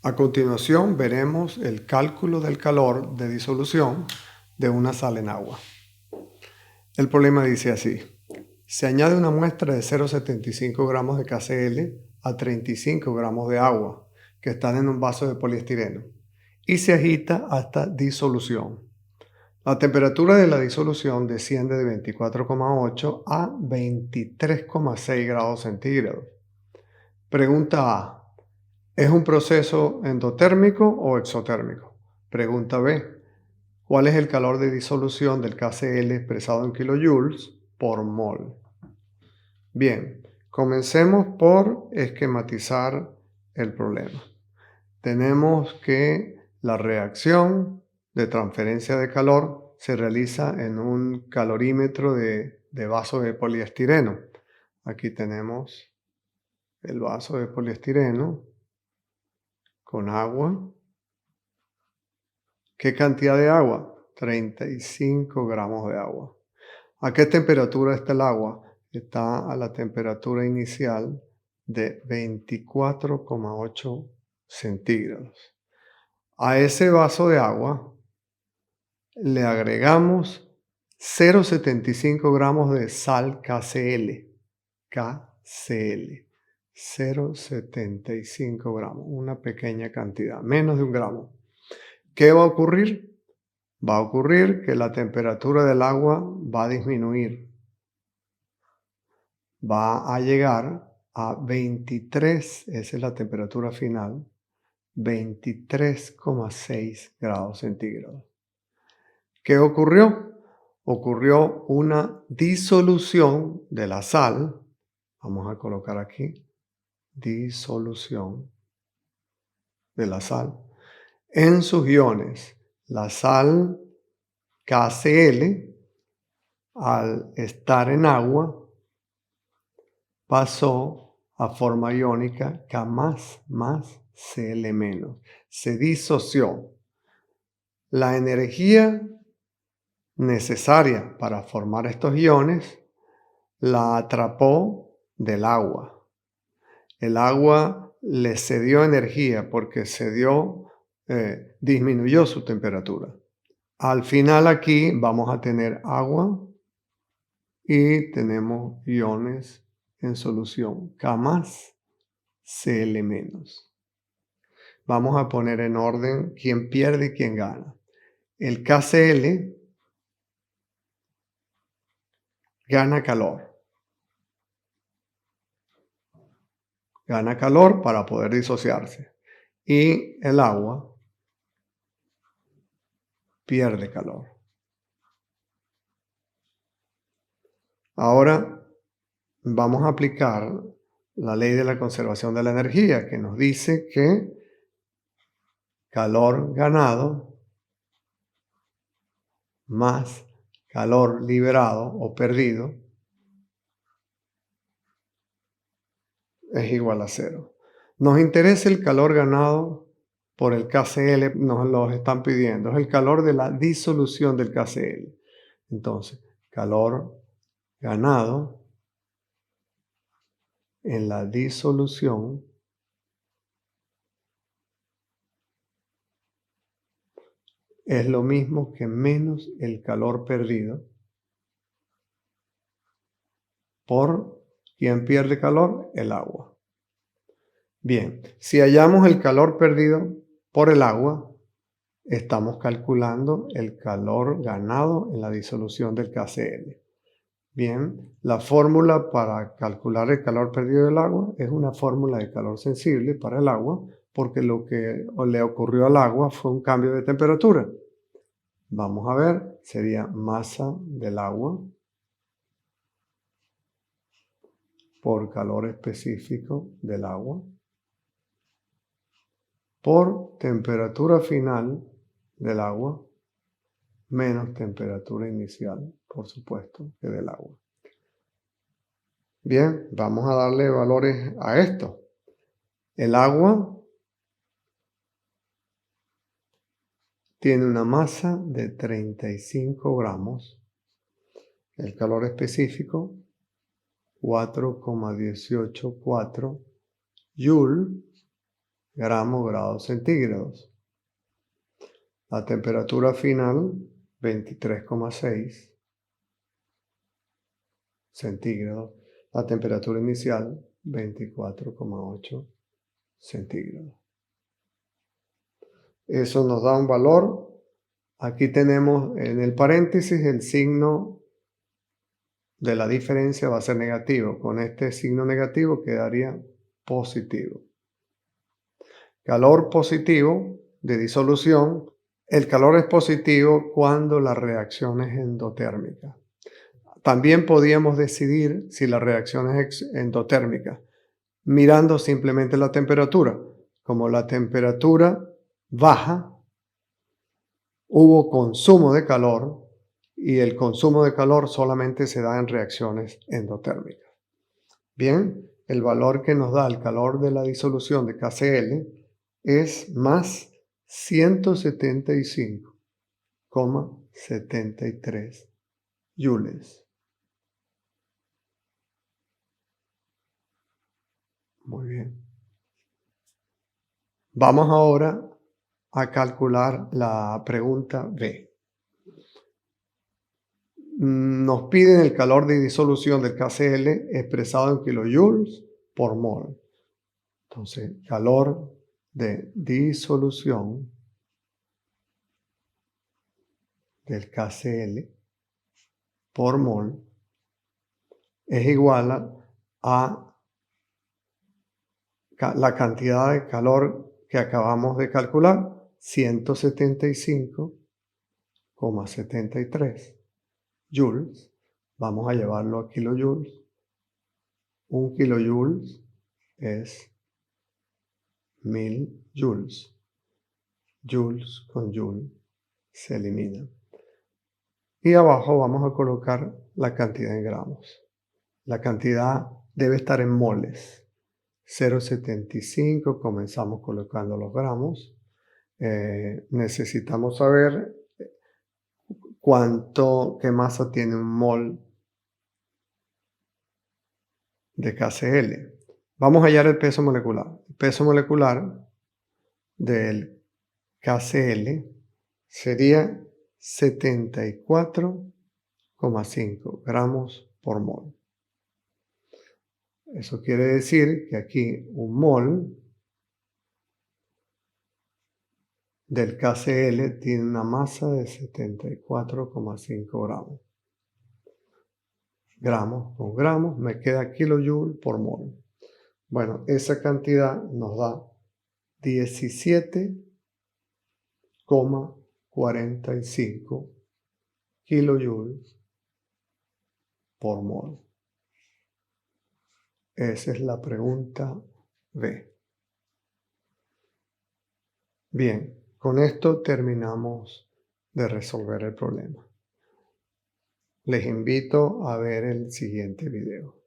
A continuación veremos el cálculo del calor de disolución de una sal en agua. El problema dice así: se añade una muestra de 0,75 gramos de KCl a 35 gramos de agua que están en un vaso de poliestireno y se agita hasta disolución. La temperatura de la disolución desciende de 24,8 a 23,6 grados centígrados. Pregunta A: ¿es un proceso endotérmico o exotérmico? Pregunta B: ¿cuál es el calor de disolución del KCl expresado en kilojoules por mol? Bien, comencemos por esquematizar el problema. Tenemos que la reacción de transferencia de calor se realiza en un calorímetro de vaso de poliestireno. Aquí tenemos el vaso de poliestireno con agua. ¿Qué cantidad de agua? 35 gramos de agua. ¿A qué temperatura está el agua? Está a la temperatura inicial de 24,8 centígrados. A ese vaso de agua le agregamos 0,75 gramos de sal KCl. 0,75 gramos, una pequeña cantidad, menos de un gramo. ¿Qué va a ocurrir? Va a ocurrir que la temperatura del agua va a disminuir. Va a llegar a 23, esa es la temperatura final, 23,6 grados centígrados. ¿Qué ocurrió? Ocurrió una disolución de la sal. Vamos a colocar aquí, disolución de la sal en sus iones. La sal KCl, al estar en agua, pasó a forma iónica K más Cl menos. Se disoció. La energía necesaria para formar estos iones la atrapó del agua. El agua le cedió energía porque disminuyó su temperatura. Al final aquí vamos a tener agua y tenemos iones en solución, K más Cl menos. Vamos a poner en orden quién pierde y quién gana. El KCl gana calor. Gana calor para poder disociarse. Y el agua pierde calor. Ahora vamos a aplicar la ley de la conservación de la energía, que nos dice que calor ganado más calor liberado o perdido es igual a 0. Nos interesa el calor ganado por el KCl, nos lo están pidiendo. Es el calor de la disolución del KCl. Entonces, calor ganado en la disolución es lo mismo que menos el calor perdido por ¿quién pierde calor? El agua. Bien, si hallamos el calor perdido por el agua, estamos calculando el calor ganado en la disolución del KCl. Bien, la fórmula para calcular el calor perdido del agua es una fórmula de calor sensible para el agua, porque lo que le ocurrió al agua fue un cambio de temperatura. Vamos a ver, sería masa del agua por calor específico del agua por temperatura final del agua menos temperatura inicial, por supuesto, que del agua. Bien, vamos a darle valores a esto. El agua tiene una masa de 35 gramos. El calor específico, 4,184 Joule gramos, grados centígrados. La temperatura final, 23,6 centígrados. La temperatura inicial, 24,8 centígrados. Eso nos da un valor. Aquí tenemos en el paréntesis el signo de la diferencia va a ser negativo. Con este signo negativo quedaría positivo. Calor positivo de disolución. El calor es positivo cuando la reacción es endotérmica. También podíamos decidir si la reacción es endotérmica mirando simplemente la temperatura. Como la temperatura baja, hubo consumo de calor y el consumo de calor solamente se da en reacciones endotérmicas. Bien, el valor que nos da el calor de la disolución de KCl es más 175,73 joules. Muy bien. Vamos ahora a calcular la pregunta B. Nos piden el calor de disolución del KCl expresado en kilojoules por mol. Entonces, calor de disolución del KCl por mol es igual a la cantidad de calor que acabamos de calcular, 175,73 joules. Vamos a llevarlo a kilojoules. Un kilojoules es 1000 joules. Joules con joule se eliminan. Y abajo vamos a colocar la cantidad en gramos. La cantidad debe estar en moles. 0,75, comenzamos colocando los gramos. Necesitamos saber qué masa tiene un mol de KCl. Vamos a hallar el peso molecular. El peso molecular del KCl sería 74,5 gramos por mol. Eso quiere decir que aquí un mol del KCl tiene una masa de 74,5 gramos. Gramos con gramos me queda kilojoule por mol. Bueno, esa cantidad nos da 17,45 kilojoules por mol. Esa es la pregunta B. Bien, con esto terminamos de resolver el problema. Les invito a ver el siguiente video.